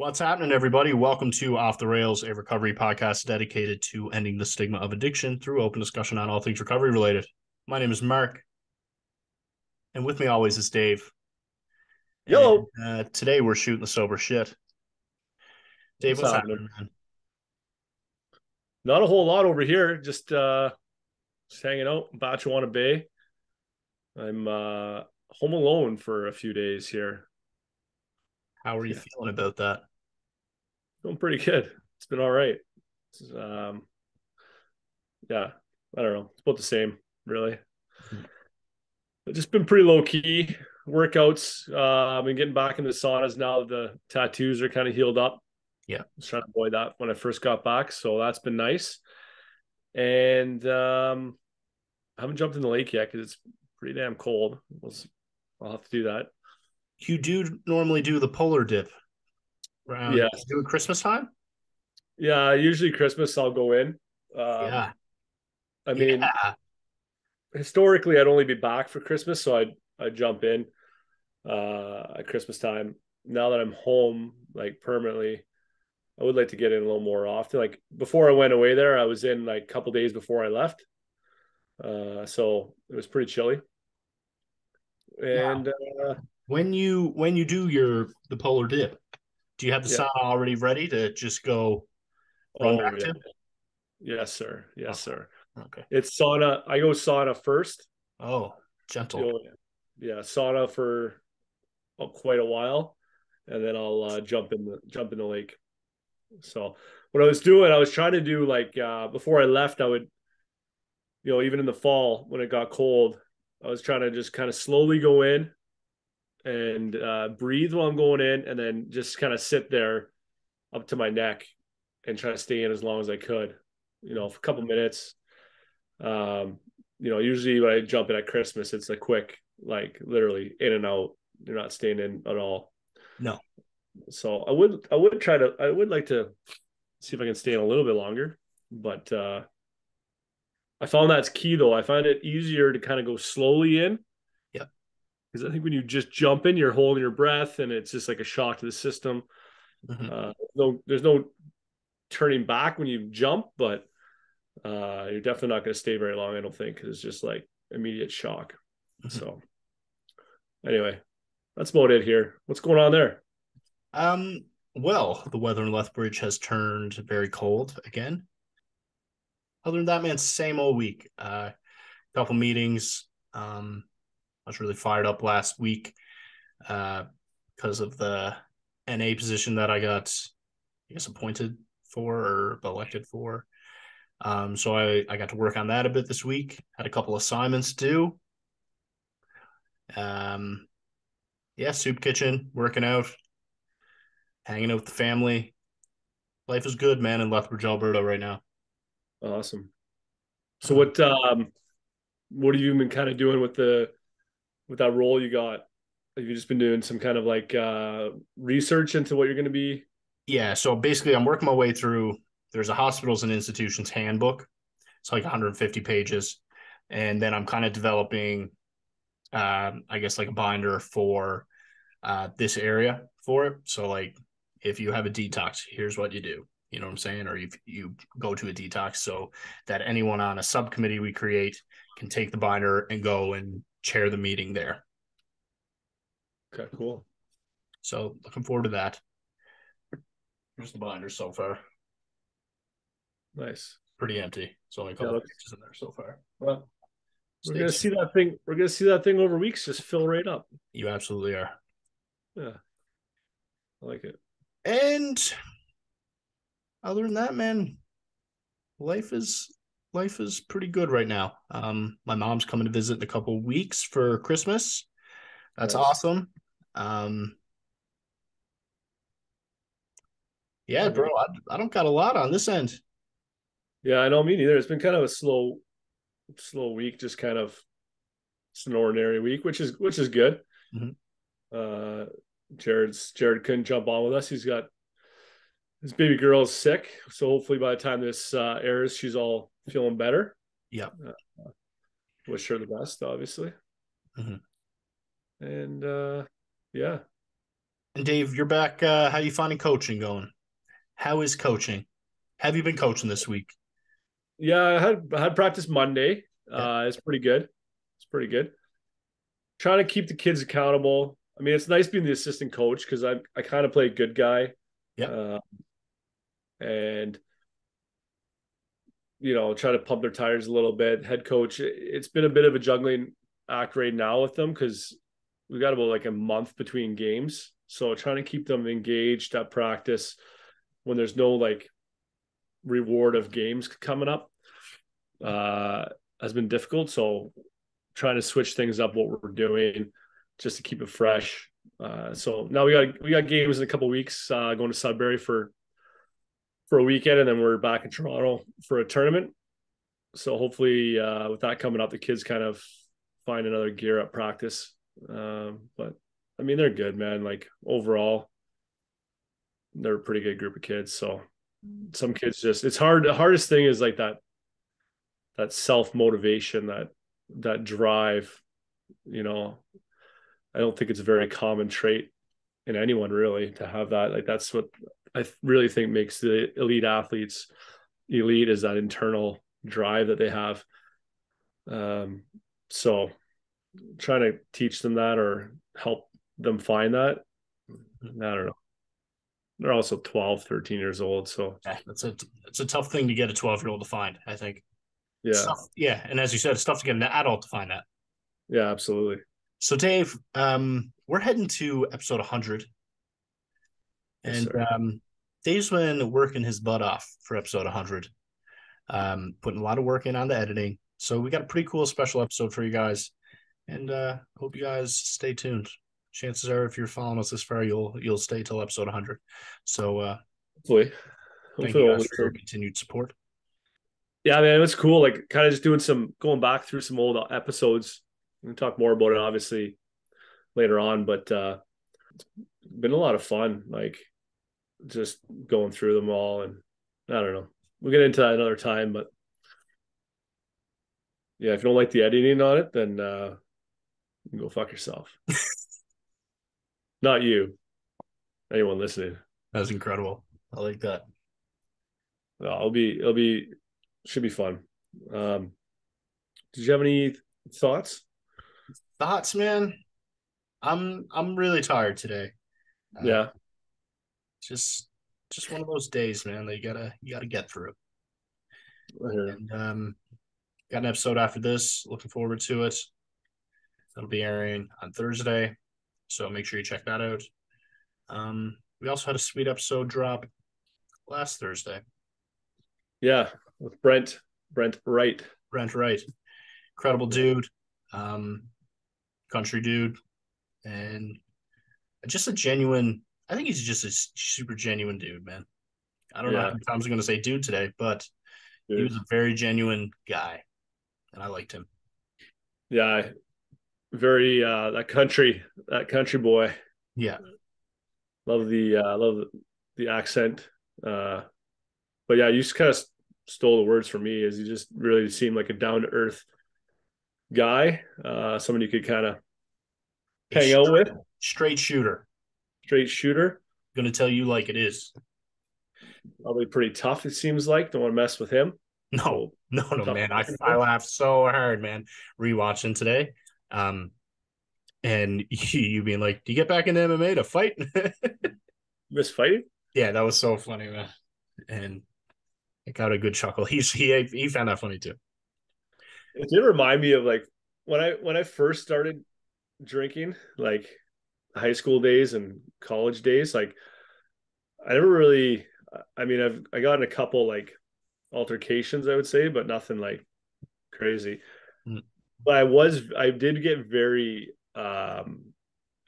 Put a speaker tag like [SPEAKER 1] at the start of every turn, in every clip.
[SPEAKER 1] What's happening, everybody? Welcome to Off the Rails, a recovery podcast dedicated to ending the stigma of addiction through open discussion on all things recovery related. My name is Mark, and with me always is Dave. And
[SPEAKER 2] Yo,
[SPEAKER 1] today we're shooting the sober shit. Dave,
[SPEAKER 2] what's
[SPEAKER 1] what's
[SPEAKER 2] happening?
[SPEAKER 1] happening, man?
[SPEAKER 2] Not a whole lot over here. Just hanging out in Batchewana Bay. I'm home alone for a few days here.
[SPEAKER 1] How are you
[SPEAKER 2] Yeah,
[SPEAKER 1] feeling about that?
[SPEAKER 2] doing pretty good. It's been all right. It's, yeah, I don't know. It's about the same, really. It's just been pretty low key workouts. I've been getting back into saunas now that the tattoos are kind of healed up.
[SPEAKER 1] Yeah.
[SPEAKER 2] I was trying to avoid that when I first got back, so that's been nice. And I haven't jumped in the lake yet because it's pretty damn cold. I'll have to do that.
[SPEAKER 1] You do normally do the polar dip around,
[SPEAKER 2] Yeah,
[SPEAKER 1] you do it Christmas time?
[SPEAKER 2] yeah. Usually Christmas I'll go in. Um,
[SPEAKER 1] Yeah.
[SPEAKER 2] I mean,
[SPEAKER 1] Yeah.
[SPEAKER 2] historically I'd only be back for Christmas, so I'd jump in at Christmas time. Now that I'm home, like permanently, I would like to get in a little more often. Like before I went away there, I was in like a couple days before I left. So it was pretty chilly.
[SPEAKER 1] Yeah.
[SPEAKER 2] And
[SPEAKER 1] When you do the polar dip, do you have the
[SPEAKER 2] yeah,
[SPEAKER 1] sauna already ready to just go run
[SPEAKER 2] oh
[SPEAKER 1] back
[SPEAKER 2] yeah,
[SPEAKER 1] to?
[SPEAKER 2] yes sir, yes
[SPEAKER 1] Okay.
[SPEAKER 2] sir.
[SPEAKER 1] Okay.
[SPEAKER 2] It's sauna. I go sauna first.
[SPEAKER 1] Oh, gentle.
[SPEAKER 2] You know, yeah, sauna for quite a while, and then I'll jump in the lake. So what I was doing, I was trying to do like before I left, I would even in the fall when it got cold, I was trying to just kind of slowly go in and breathe while I'm going in, and then just kind of sit there up to my neck and try to stay in as long as I could. For a couple minutes. Um, usually when I jump in at Christmas, it's a quick, like literally in and out. You're not staying in at all.
[SPEAKER 1] No.
[SPEAKER 2] So I would like to see if I can stay in a little bit longer. But I found that's key though. I find it easier to kind of go slowly in
[SPEAKER 1] Yep.
[SPEAKER 2] because I think when you just jump in, you're holding your breath and it's just like a shock to the system.
[SPEAKER 1] Hmm.
[SPEAKER 2] No, there's no turning back when you jump, but you're definitely not going to stay very long. I don't think because it's just like immediate shock.
[SPEAKER 1] Hmm.
[SPEAKER 2] So anyway, that's about it here. What's going on there?
[SPEAKER 1] Um, well, the weather in Lethbridge has turned very cold again. Other than that, man, same old week. Couple meetings. I was really fired up last week uh, because of the NA position that I got, I guess, appointed for or elected for. So I got to work on that a bit this week. Had a couple assignments due. Um, yeah, soup kitchen, working out, hanging out with the family. Life is good, man, in Lethbridge, Alberta right now.
[SPEAKER 2] Awesome. So
[SPEAKER 1] Um,
[SPEAKER 2] what have you been kind of doing with that role you got? Have you just been doing some kind of like research into what you're going to be?
[SPEAKER 1] yeah, so basically, I'm working my way through. There's a hospitals and institutions handbook. It's like 150 pages, and then I'm kind of developing, I guess, like a binder for this area for it. So, like, if you have a detox, here's what you do. You know what I'm saying? Or if you go to a detox, so that anyone on a subcommittee we create can take the binder and go and chair the meeting there.
[SPEAKER 2] Okay, cool.
[SPEAKER 1] So, looking forward to that. Here's the binder so far.
[SPEAKER 2] Nice.
[SPEAKER 1] Pretty empty. It's only a
[SPEAKER 2] Yeah,
[SPEAKER 1] couple pages in there so far.
[SPEAKER 2] well, we're
[SPEAKER 1] Stay
[SPEAKER 2] gonna see
[SPEAKER 1] tuned.
[SPEAKER 2] that thing. We're gonna see that thing over weeks just fill right up.
[SPEAKER 1] You absolutely are.
[SPEAKER 2] Yeah, I like it.
[SPEAKER 1] And other than that, man, life is life is pretty good right now. My mom's coming to visit in a couple of weeks for Christmas. That's
[SPEAKER 2] Nice.
[SPEAKER 1] awesome. Um, yeah,
[SPEAKER 2] That'd be
[SPEAKER 1] bro,
[SPEAKER 2] good.
[SPEAKER 1] I don't got a lot on this end.
[SPEAKER 2] Yeah, I know me neither. It's been kind of a slow week, just kind of it's an ordinary week, which is good.
[SPEAKER 1] Mhm.
[SPEAKER 2] Uh, Jared couldn't jump on with us. He's got his baby girl is sick, so hopefully by the time this airs, she's all feeling better.
[SPEAKER 1] Yeah.
[SPEAKER 2] Uh, wish her the best, obviously.
[SPEAKER 1] Mhm.
[SPEAKER 2] And yeah,
[SPEAKER 1] And Dave, you're back. How you finding coaching going? How is coaching? Have you been coaching this week?
[SPEAKER 2] Yeah, I had practice Monday.
[SPEAKER 1] Yeah.
[SPEAKER 2] It's pretty good. It's pretty good. Trying to keep the kids accountable. I mean, it's nice being the assistant coach because I kind of play a good guy,
[SPEAKER 1] Yep.
[SPEAKER 2] uh, and try to pump their tires a little bit. Head coach, it's been a bit of a juggling act right now with them because we got about like a month between games. So trying to keep them engaged at practice when there's no like reward of games coming up uh, has been difficult. So trying to switch things up what we're doing just to keep it fresh. So now we got games in a couple of weeks. Going to Sudbury for a weekend, and then we're back in Toronto for a tournament. So hopefully, with that coming up, the kids kind of find another gear at practice. But I mean, they're good, man. Like overall, they're a pretty good group of kids. So some kids just it's hard. The hardest thing is like that self motivation, that drive. You know, I don't think it's a very common trait in anyone really to have that. Like that's what I really think makes the elite athletes elite is that internal drive that they have. Um, so trying to teach them that or help them find that. I don't know. They're also 12, 13 years old. So
[SPEAKER 1] Yeah, it's a tough thing to get a 12-year-old to find, I think. It's
[SPEAKER 2] yeah,
[SPEAKER 1] tough. Yeah, and as you said, it's tough to get an adult to find that.
[SPEAKER 2] yeah, absolutely.
[SPEAKER 1] So Dave, we're heading to episode 100,
[SPEAKER 2] Yes,
[SPEAKER 1] and
[SPEAKER 2] sir.
[SPEAKER 1] Dave's been working his butt off for episode 100, putting a lot of work in on the editing. So we got a pretty cool special episode for you guys, and hope you guys stay tuned. Chances are, if you're following us this far, you'll stay till episode 100. So
[SPEAKER 2] Hopefully,
[SPEAKER 1] thank you
[SPEAKER 2] hopefully they'll
[SPEAKER 1] guys for your
[SPEAKER 2] listen.
[SPEAKER 1] continued support.
[SPEAKER 2] Yeah, man, it was cool. Like kind of just doing some going back through some old episodes. We can talk more about it obviously later on, but it's been a lot of fun. Like just going through them all, and I don't know. We'll get into that another time, but yeah, if you don't like the editing on it, then you can go fuck yourself. Not you, anyone listening.
[SPEAKER 1] That was incredible. I like that.
[SPEAKER 2] No, should be fun. Um, did you have any thoughts?
[SPEAKER 1] Thoughts, man. I'm really tired today. Uh,
[SPEAKER 2] Yeah,
[SPEAKER 1] just just one of those days, man, that you gotta get through.
[SPEAKER 2] I hear you.
[SPEAKER 1] And got an episode after this. Looking forward to it. That'll be airing on Thursday, so make sure you check that out. We also had a sweet episode drop last Thursday.
[SPEAKER 2] Yeah, with Brent Wright.
[SPEAKER 1] Brent Wright, incredible
[SPEAKER 2] Yeah,
[SPEAKER 1] dude, um, country dude, and just a genuine. I think he's just a super genuine dude, man. I don't know how
[SPEAKER 2] yeah,
[SPEAKER 1] many times I'm going to say dude today, but he
[SPEAKER 2] dude.
[SPEAKER 1] was a very genuine guy, and I liked him.
[SPEAKER 2] Yeah, very that country boy.
[SPEAKER 1] Yeah,
[SPEAKER 2] Love the accent. Uh, but yeah, you just kind of stole the words from me. Is he just really seemed like a down to earth guy, someone you could kind of
[SPEAKER 1] a
[SPEAKER 2] hang out with,
[SPEAKER 1] straight shooter.
[SPEAKER 2] straight shooter.
[SPEAKER 1] Going to tell you like it is.
[SPEAKER 2] Probably pretty tough. It seems like don't want to mess with him.
[SPEAKER 1] No,
[SPEAKER 2] So
[SPEAKER 1] no,
[SPEAKER 2] tough.
[SPEAKER 1] man. I laughed so hard, man, rewatching today. And you being like, "Do you get back into MMA to fight?"
[SPEAKER 2] Miss fighting.
[SPEAKER 1] Yeah, that was so funny, man. And it got a good chuckle. He found that funny too.
[SPEAKER 2] It did remind me of like when I first started drinking, like high school days and college days. Like I never really. I mean, I got in a couple like altercations, I would say, but nothing like crazy.
[SPEAKER 1] Mm.
[SPEAKER 2] But I did get very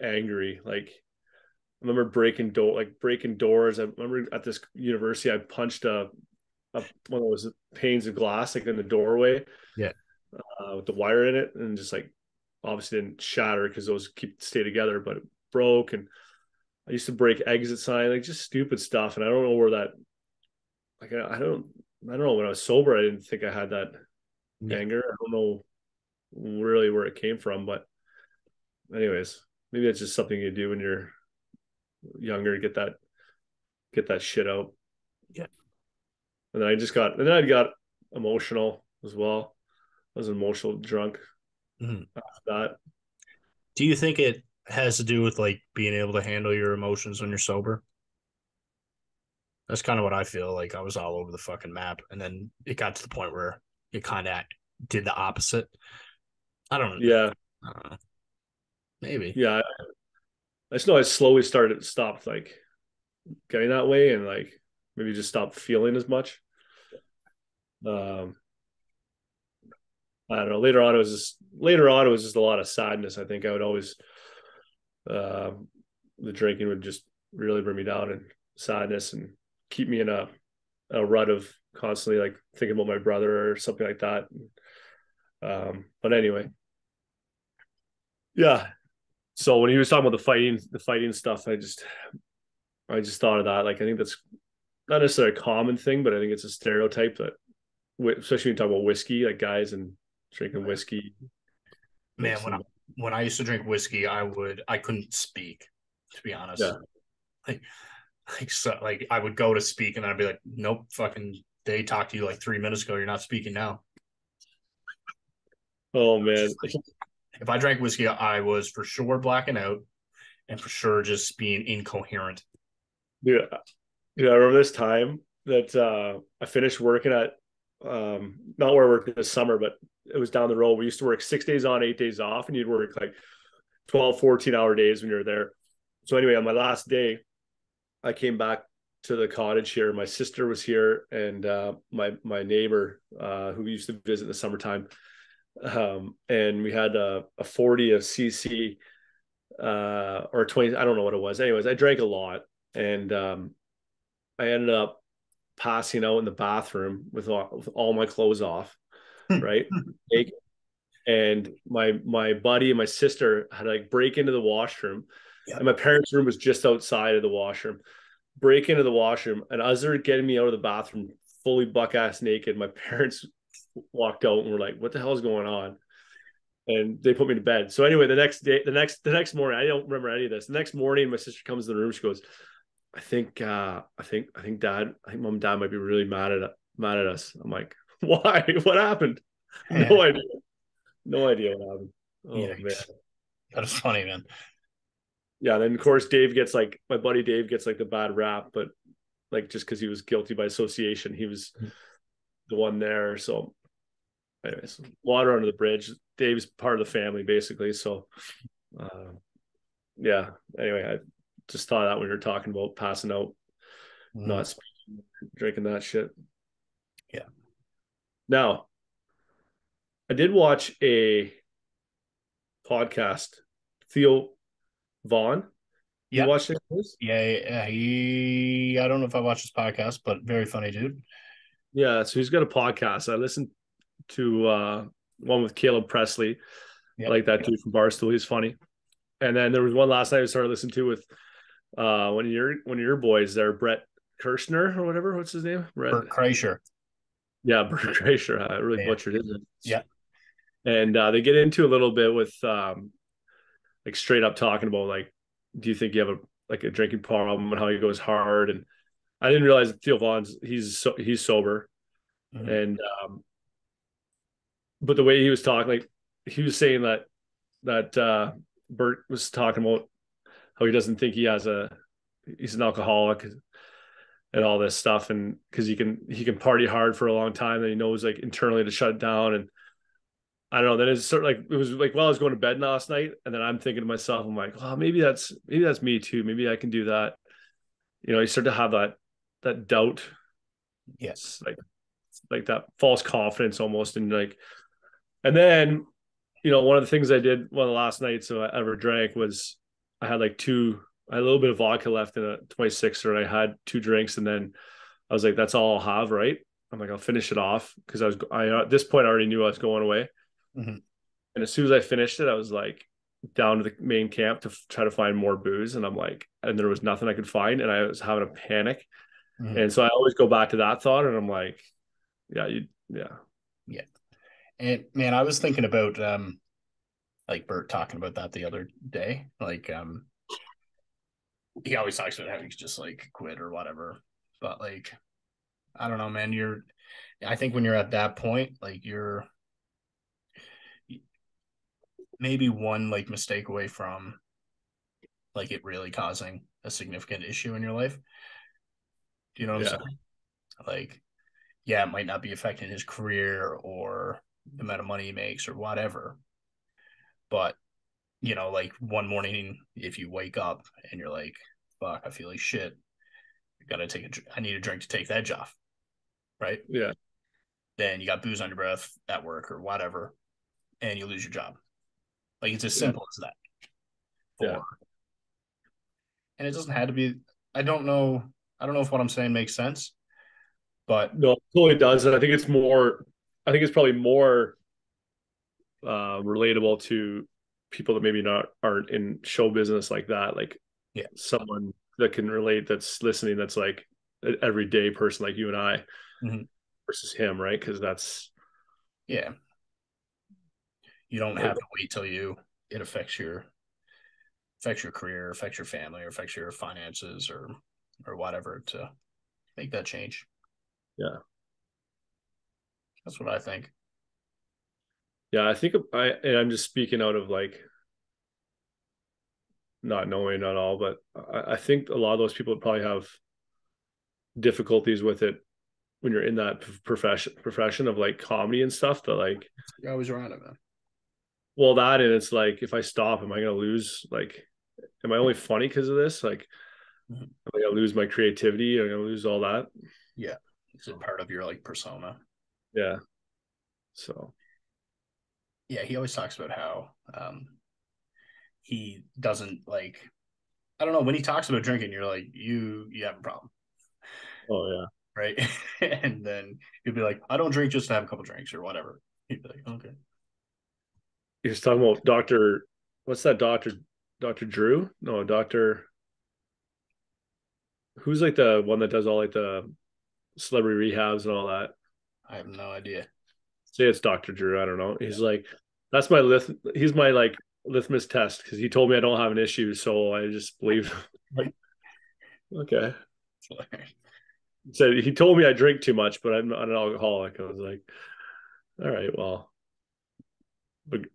[SPEAKER 2] angry. Like I remember breaking doors. I remember at this university, I punched one of those panes of glass like in the doorway
[SPEAKER 1] Yeah,
[SPEAKER 2] with the wire in it, and just like obviously didn't shatter because those stay together, but it broke. And I used to break exit sign, like just stupid stuff. And I don't know where that like I don't know when I was sober, I didn't think I had that
[SPEAKER 1] yeah.
[SPEAKER 2] anger. I don't know really where it came from, but anyways, maybe it's just something you do when you're younger, get that shit out.
[SPEAKER 1] Yeah.
[SPEAKER 2] And then I got emotional as well. I was an emotional drunk
[SPEAKER 1] Mhm.
[SPEAKER 2] after that.
[SPEAKER 1] Do you think it has to do with like being able to handle your emotions when you're sober? That's kind of what I feel like. I was all over the fucking map, and then it got to the point where it kind of did the opposite. I don't,
[SPEAKER 2] Yeah,
[SPEAKER 1] I don't know. Maybe.
[SPEAKER 2] yeah. I just know I slowly stopped like getting that way, and like maybe just stopped feeling as much. Um, I don't know. Later on it was just a lot of sadness. I think I would always uh, the drinking would just really bring me down and sadness and keep me in a rut of constantly like thinking about my brother or something like that. But anyway, yeah. So when he was talking about the fighting stuff, I just thought of that. Like I think that's not necessarily a common thing, but I think it's a stereotype that, especially when you talk about whiskey, like guys and drinking whiskey
[SPEAKER 1] Man,
[SPEAKER 2] makes them.
[SPEAKER 1] when I used to drink whiskey, I couldn't speak, to be honest.
[SPEAKER 2] Yeah.
[SPEAKER 1] Like so like I would go to speak and I'd be like, nope, fucking they talked to you like 3 minutes ago. You're not speaking now.
[SPEAKER 2] Oh man.
[SPEAKER 1] If I drank whiskey, I was for sure blacking out and for sure just being incoherent.
[SPEAKER 2] Dude, I remember this time that I finished working at not where I worked this summer, but it was down the road. We used to work 6 days on, 8 days off, and you'd work like 12, 14-hour days when you're there. So anyway, on my last day, I came back to the cottage here. My sister was here, and my neighbor who used to visit in the summertime. And we had a 40 of CC or 20, I don't know what it was. Anyways, I drank a lot, and I ended up passing out in the bathroom with all my clothes off, right? And my buddy and my sister had to like break into the washroom,
[SPEAKER 1] Yeah.
[SPEAKER 2] and my parents' room was just outside of the washroom. Break into the washroom, and as they're getting me out of the bathroom, fully buck ass naked, my parents walked out and were like, "What the hell is going on?" And they put me to bed. So anyway, the next morning, I don't remember any of this. The next morning, my sister comes in the room. She goes, I think mom and dad might be really mad at us. I'm like, why? What happened?
[SPEAKER 1] Yeah.
[SPEAKER 2] No idea. No idea what happened. Oh man.
[SPEAKER 1] Yikes. That was funny, man.
[SPEAKER 2] Yeah. Then of course my buddy Dave gets like the bad rap, but like just because he was guilty by association, he was the one there. So anyways, water under the bridge. Dave's part of the family basically. So yeah. Anyway, I just thought that when you're talking about passing out,
[SPEAKER 1] Mhm.
[SPEAKER 2] not speaking, drinking that shit.
[SPEAKER 1] Yeah.
[SPEAKER 2] Now, I did watch a podcast. Theo Vaughn. You
[SPEAKER 1] Yeah.
[SPEAKER 2] watched it?
[SPEAKER 1] Yeah. I don't know if I watched this podcast, but very funny dude.
[SPEAKER 2] Yeah, so he's got a podcast. I listened to one with Caleb Presley. I
[SPEAKER 1] Yeah.
[SPEAKER 2] like that dude from Barstool. He's funny. And then there was one last night I started listening to with one of your boys there, Brett Kirschner or whatever. What's his name? Brett.
[SPEAKER 1] Bert Kreischer.
[SPEAKER 2] Yeah, Brett Kreischer. I really
[SPEAKER 1] Yeah.
[SPEAKER 2] butchered it.
[SPEAKER 1] Yeah.
[SPEAKER 2] And they get into a little bit with like straight up talking about like, do you think you have a drinking problem and how he goes hard? And I didn't realize that Theo Vaughn's he's sober,
[SPEAKER 1] Mhm.
[SPEAKER 2] and but the way he was talking, like he was saying that Bert was talking about how he doesn't think he's an alcoholic and all this stuff, and because he can party hard for a long time, and he knows like internally to shut it down. And I don't know. Then it's sort of like it was like while I was going to bed last night, and then I'm thinking to myself, I'm like, well, maybe that's me too. Maybe I can do that. You know, you start to have that doubt.
[SPEAKER 1] Yeah.
[SPEAKER 2] It's like that false confidence almost, and like, and then one of the things I did one of the last nights I ever drank was I had I had a little bit of vodka left in a 26er, and I had two drinks, and then I was like, that's all I'll have, right? I'm like, I'll finish it off because I at this point I already knew I was going away.
[SPEAKER 1] Mhm.
[SPEAKER 2] And as soon as I finished it, I was like down to the main camp to try to find more booze. And I'm like, and there was nothing I could find. And I was having a panic.
[SPEAKER 1] Mhm.
[SPEAKER 2] And so I always go back to that thought. And I'm like, yeah.
[SPEAKER 1] Yeah. And man, I was thinking about like Bert talking about that the other day. Like he always talks about how he's just like quit or whatever. But like, I don't know, man. I think when you're at that point, like you're maybe one like mistake away from like it really causing a significant issue in your life. Do you know what I'm
[SPEAKER 2] Yeah.
[SPEAKER 1] saying? Like, yeah, it might not be affecting his career or the amount of money he makes or whatever. But, like one morning, if you wake up and you're like, fuck, I feel like shit, I need a drink to take the edge off. Right.
[SPEAKER 2] Yeah.
[SPEAKER 1] Then you got booze on your breath at work or whatever, and you lose your job. Like it's as
[SPEAKER 2] Yeah.
[SPEAKER 1] simple as that.
[SPEAKER 2] Yeah.
[SPEAKER 1] And it doesn't have to be, I don't know. I don't know if what I'm saying makes sense, but
[SPEAKER 2] No, it totally does. And I think it's probably more relatable to people that maybe not aren't in show business like that. Like
[SPEAKER 1] yeah.
[SPEAKER 2] someone that can relate, that's listening, that's like an everyday person like you and I
[SPEAKER 1] Mm-hmm.
[SPEAKER 2] versus him, right? Because that's
[SPEAKER 1] Yeah. You don't
[SPEAKER 2] like,
[SPEAKER 1] have to wait till it affects your career, affects your family, or affects your finances or whatever to make that change.
[SPEAKER 2] yeah.
[SPEAKER 1] That's what I think.
[SPEAKER 2] Yeah, I think and I'm just speaking out of like not knowing at all, but I think a lot of those people would probably have difficulties with it when you're in that profession of like comedy and stuff. That like,
[SPEAKER 1] You're always around it, man.
[SPEAKER 2] well, that and it's like, if I stop, am I gonna lose? Like, am I only funny because of this? Like,
[SPEAKER 1] Mm-hmm.
[SPEAKER 2] am I gonna lose my creativity? Am I gonna lose all that?
[SPEAKER 1] Yeah. Is it part of your like persona?
[SPEAKER 2] Yeah. So
[SPEAKER 1] Yeah, he always talks about how he doesn't like I don't know, when he talks about drinking, you're like, you have a problem.
[SPEAKER 2] oh yeah.
[SPEAKER 1] Right. And then he'll be like, I don't drink just to have a couple drinks or whatever. He'd be like, okay.
[SPEAKER 2] He was talking about Doctor, what's that Doctor Drew? No, Doctor, who's like the one that does all like the celebrity rehabs and all that.
[SPEAKER 1] I have no idea.
[SPEAKER 2] Say it's Doctor Drew. I don't know.
[SPEAKER 1] Yeah.
[SPEAKER 2] He's like, that's my he's my like litmus test because he told me I don't have an issue, so I just believe.
[SPEAKER 1] Right.
[SPEAKER 2] Okay. So he told me I drink too much, but I'm not an alcoholic. I was like, all right, well,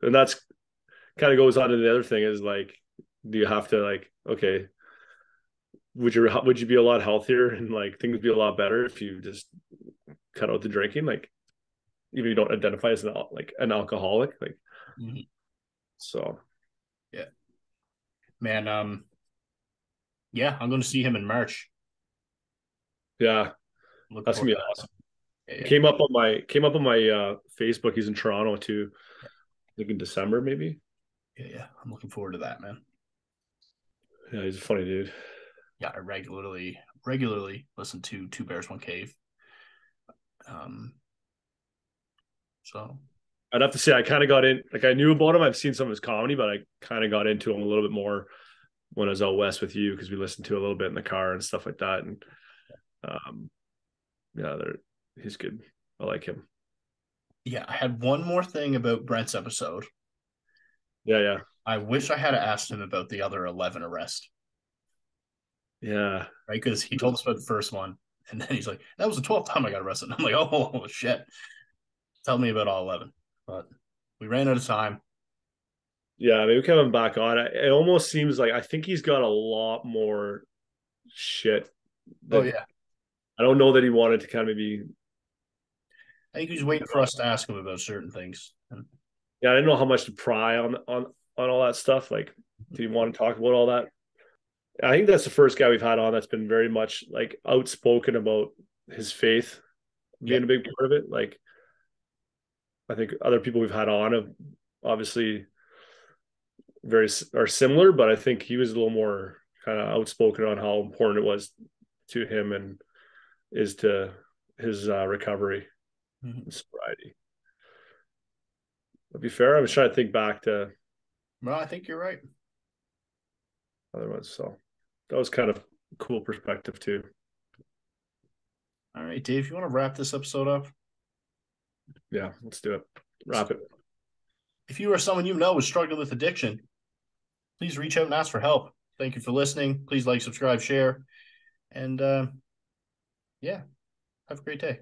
[SPEAKER 2] and that's kind of goes on to the other thing is like, do you have to like, okay, would you be a lot healthier and like things be a lot better if you just cut out the drinking? Like, even if you don't identify as an alcoholic, like,
[SPEAKER 1] mm-hmm.
[SPEAKER 2] so
[SPEAKER 1] Yeah. Man, yeah, I'm going to see him in March.
[SPEAKER 2] yeah,
[SPEAKER 1] Looking
[SPEAKER 2] that's
[SPEAKER 1] forward
[SPEAKER 2] gonna be
[SPEAKER 1] to that.
[SPEAKER 2] awesome.
[SPEAKER 1] Yeah,
[SPEAKER 2] It
[SPEAKER 1] yeah,
[SPEAKER 2] came up on my Facebook. He's in Toronto too. I think in December maybe.
[SPEAKER 1] yeah, yeah. I'm looking forward to that, man.
[SPEAKER 2] Yeah, he's a funny dude.
[SPEAKER 1] Yeah, I regularly listen to Two Bears One Cave. Um, so
[SPEAKER 2] I'd have to say I kind of got in, like I knew about him. I've seen some of his comedy, but I kind of got into him a little bit more when I was out west with you because we listened to a little bit in the car and stuff like that. And um, yeah, he's good. I like him.
[SPEAKER 1] yeah, I had one more thing about Brent's episode.
[SPEAKER 2] Yeah, yeah,
[SPEAKER 1] I wish I had asked him about the other 11 arrests,
[SPEAKER 2] yeah.
[SPEAKER 1] right? Because he told us about the first one, and then he's like, "That was the 12th time I got arrested." And I'm like, "Oh shit! Tell me about all 11." But we ran out of time.
[SPEAKER 2] Yeah, maybe coming back on. It almost seems like I think he's got a lot more shit
[SPEAKER 1] Oh
[SPEAKER 2] that
[SPEAKER 1] yeah,
[SPEAKER 2] I don't know that he wanted to kind of maybe.
[SPEAKER 1] I think he's waiting for us to ask him about certain things.
[SPEAKER 2] Yeah, I didn't know how much to pry on all that stuff. Like, do you want to talk about all that? I think that's the first guy we've had on that's been very much like outspoken about his faith
[SPEAKER 1] Yeah.
[SPEAKER 2] being a big part of it. Like, I think other people we've had on have obviously very are similar, but I think he was a little more kind of outspoken on how important it was to him and is to his recovery
[SPEAKER 1] Mm-hmm.
[SPEAKER 2] and sobriety. To be fair, I was trying to think back to
[SPEAKER 1] Well, I think you're right.
[SPEAKER 2] other ones, so that was kind of a cool perspective too.
[SPEAKER 1] All right, Dave, you want to wrap this episode up?
[SPEAKER 2] Yeah, let's do it. Wrap it.
[SPEAKER 1] If you or someone you know is struggling with addiction, please reach out and ask for help. Thank you for listening. Please like, subscribe, share, and yeah, have a great day.